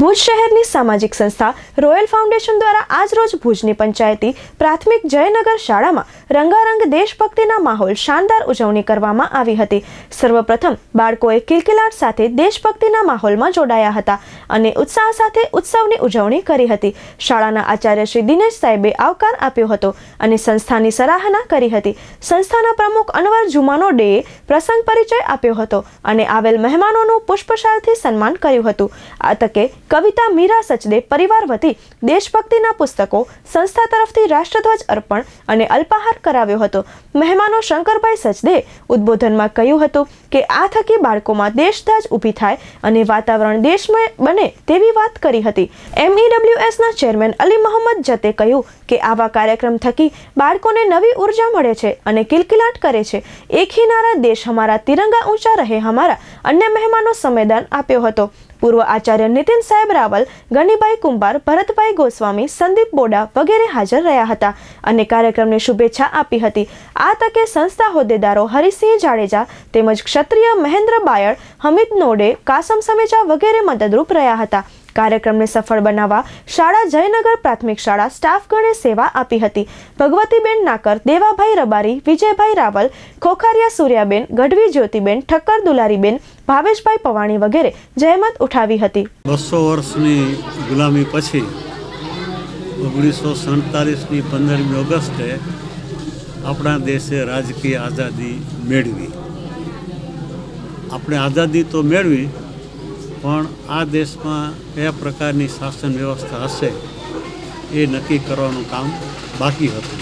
ભુજ શહેરની સામાજિક સંસ્થા રોયલ ફાઉન્ડેશન દ્વારા આજરોજ ભુજની પંચાયતી પ્રાથમિક જયનગર શાળામાં રંગારંગ દેશભક્તિના માહોલ શાનદાર ઉજવણી કરવામાં આવી હતી। સર્વપ્રથમ બાળકોએ કિલકિલાટ સાથે દેશભક્તિના માહોલમાં જોડાયા હતા અને ઉત્સાહ સાથે ઉત્સવની ઉજવણી કરી હતી। શાળાના આચાર્ય શ્રી દિનેશ સાહેબે આવકાર આપ્યો હતો અને સંસ્થાની સરાહના કરી હતી। સંસ્થાના પ્રમુખ અનવર જુમાનો ડેએ પ્રસંગ પરિચય આપ્યો હતો અને આવેલ મહેમાનોનું પુષ્પશાલથી સન્માન કર્યું હતું। આ તકે कविता मीरा सचदे परिवार वती देशभक्तिना पुस्तकों संस्था तरफथी राष्ट्रध्वज अर्पण अने अल्पाहार कराव्यो हतो। मेहमानो शंकरभाई सचदे उद्बोधनमां कह्युं हतुं के आ थकी बाळकोमां देशध्वज ऊभी थाय अने वातावरण देशमय बने तेवी वात करी हती। MEWS ना चेरमेन अली मोहम्मद जते कह्युं के आवा कार्यक्रम थकी बाळकोने नवी ऊर्जा मळे छे अने किलकिलाट करे छे। एक ही नारा देश हमारा तिरंगा ऊंचा रहे हमारा अन्य मेहमानो संवेदन आप्यो हतो। पूर्व आचार्य नितिन साहेब रावल, गणीभाई कुंभार, भरतभाई गोस्वामी, संदीप बोडा वगैरह हाजर रह्या हता अने कार्यक्रमने शुभेच्छा आपी हती। आ तके संस्था होद्देदारो हरिसिंह जाडेजा तेमज क्षत्रिय महेन्द्र बायड़, हमीद नोडे, कासम समेजा वगैरह मददरूप रह्या हता। कार्यक्रम ने सफल बनावा शाळा जयनगर प्राथमिक शाळा स्टाफगणे सेवा आपी हती। भगवतीबेन नाकर, देवाभाई रबारी, विजयभाई रावल, खोखारिया सूर्याबेन, गढ़वी ज्योतिबेन, ठक्कर दुलारीबेन, भावेशभाई पवाणी वगैरह जयमत उठावी हती। 200 वर्षनी गुलामी पछी 1947 15 ऑगस्टे अपना देशे राजकीय आज़ादी मेळवी। अपने आज़ादी तो मेळवी पण आ देश में क्या प्रकार की शासन व्यवस्था हशे ये नक्की करवानुं काम बाकी हतुं।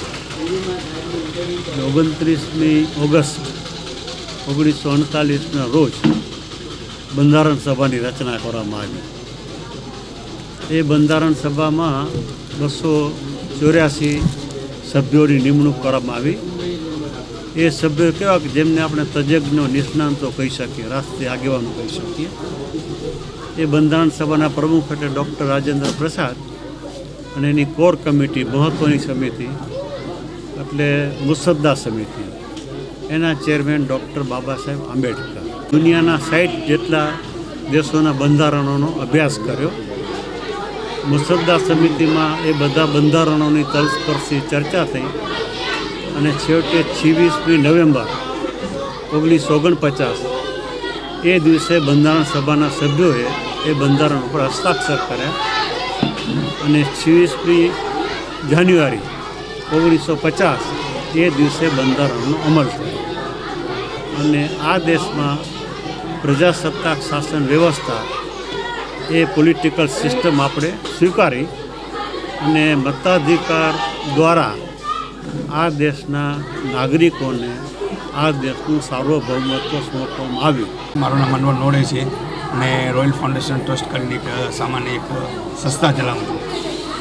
29 ऑगस्ट 1948 रोज बंधारण सभा की रचना करवामां आवी। ये बंधारण सभा में 284 सभ्यों की निमणूक करवामां आवी। ये सभ्यो केवा कि जेमने आपणे तज्ञो निष्णांतो कही सकीए, राष्ट्रीय आगेवानो कही सकीए। ये बंधारण सभा प्रमुख एटले डॉक्टर राजेंद्र प्रसाद अने एनी कोर कमिटी महत्वनी समिति एटले मुसद्दा समिति एना चेरमेन डॉक्टर बाबा साहेब आंबेडकर। दुनियाना 60 जेटला देशोना बंधारणोनो अभ्यास कर्यो। मुसद्दा समिति में ए बधा बंधारणोनी तलस्पर्शी चर्चा थई अने छेवटे 26 नवेम्बर 1949 ए दिवसे बंधारण सभाना सभ्योए ए बंधारण पर हस्ताक्षर कर्या अने 26 जान्युआरी 1950 ए दिवसे बंधारणनो अमल थयो अने आ देश में प्रजासत्ताक शासन व्यवस्था ए पॉलिटिकल सिस्टम आपणे स्वीकारी अने मताधिकार द्वारा आ देशना नागरिकोने आ देशનું સાર્વભૌમત્વ સોંપવામાં આવ્યું। મારું નામ અનવર નોડે છે અને રોયલ ફાઉન્ડેશન ટ્રસ્ટ કરીને એક સામાન્ય એક સંસ્થા ચલાવું છું।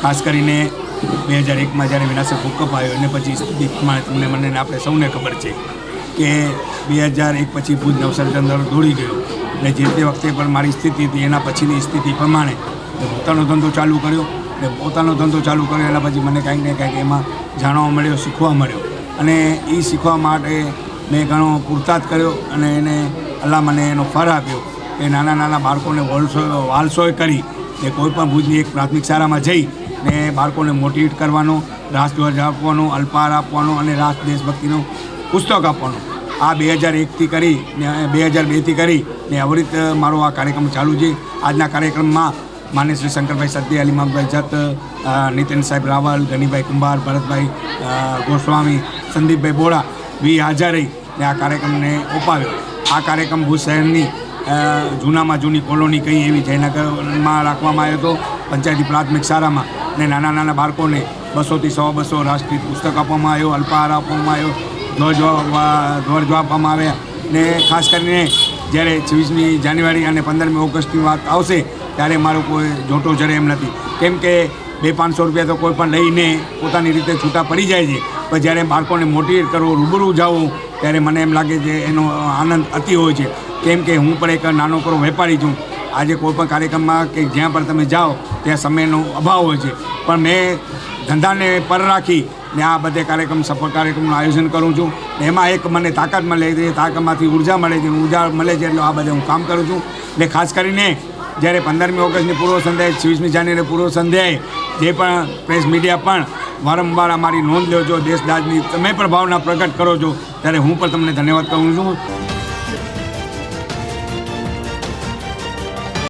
ખાસ કરીને 2001માં જ્યારે વિનાશક ભૂકંપ આવ્યો એને પછી સ્થિતિ પ્રમાણે તમને મને આપણે સૌને ખબર છે કે 2001 પછી ભુજ નવસારી અંદર દોડી ગયો અને જે તે વખતે પણ મારી સ્થિતિ હતી એના પછીની સ્થિતિ પ્રમાણે પોતાનો ધંધો ચાલુ કર્યો અને પોતાનો ધંધો ચાલુ કર્યો એના પછી મને કાંઈક ને કાંઈક એમાં જાણવા મળ્યો, શીખવા મળ્યો અને એ શીખવા માટે મેં ઘણો પુરતાદ કર્યો અને એને અલ્લાહ મને એનો ફળ આપ્યો કે નાના નાના બાળકોને વાલસોય કરી ને કોઈપણ ભુજની એક પ્રાથમિક શાળામાં જઈ ને બાળકોને મોટિવેટ કરવાનો, રાષ્ટ્રધ્વજ આપવાનો, અલ્પાહાર આપવાનો અને રાષ્ટ્ર દેશભક્તિનું પુસ્તક આપવાનો આ 2001થી કરી ને 2002થી કરી ને અવિરત મારો આ કાર્યક્રમ ચાલુ છે। આજના કાર્યક્રમમાં मान्य श्री शंकरभाई सचदे, अली मोहम्मद जत, नितिन साहेब रावल, गणीभाई कुंभार, भरतभाई गोस्वामी, संदीपभाई बोड़ा भी हाजर रही ने आ कार्यक्रम ने ओपाव्यो। आ कार्यक्रम भुज शहरनी जूनामां जूनी कॉलोनी कई एवी जयनगर में राखवामां आव्यो हतो। पंचायती प्राथमिक शाळा में ने नाना नाना बाळकोने 200 થી 100 राष्ट्रीय पुस्तक आपवामां आव्यो, अल्पाहार आपवामां आव्यो, ध्वज आपवामां आव्या ने खास करीने જ્યારે 26મી જાન્યુઆરી અને 15મી ઓગસ્ટની વાત આવશે ત્યારે મારો કોઈ જોટો જરે એમ નથી, કેમ કે 200-500 રૂપિયા તો કોઈ પણ લઈને પોતાની રીતે છૂટા પડી જાય છે, પણ જ્યારે બાળકોને મોટિવેટ કરવો, રૂબરૂ જવું ત્યારે મને એમ લાગે છે એનો આનંદ અતિ હોય છે, કેમ કે હું પણ એક નાનો કરો વેપારી છું। આજે કોઈ પણ કાર્યક્રમમાં કે જ્યાં પણ તમે જાઓ ત્યાં સમયનો અભાવ હોય છે, પણ મેં ધંધાને પર રાખી ને આ બધે કાર્યક્રમ સફળ કાર્યક્રમનું આયોજન કરું છું। એમાં એક મને તાકાત મળે છે, તાકાતમાંથી ઉર્જા મળે છે, ઉર્જા મળે છે એટલે આ બધે હું કામ કરું છું। ને ખાસ કરીને જ્યારે 15મી ઓગસ્ટની પૂર્વ સંધ્યાએ 26મી જાન્યુઆરી પૂર્વ સંધ્યાએ જે પણ પ્રેસ મીડિયા પણ વારંવાર અમારી નોંધ લો છો, દેશદાજની તમે પણ ભાવના પ્રગટ કરો છો, ત્યારે હું પણ તમને ધન્યવાદ કહું છું.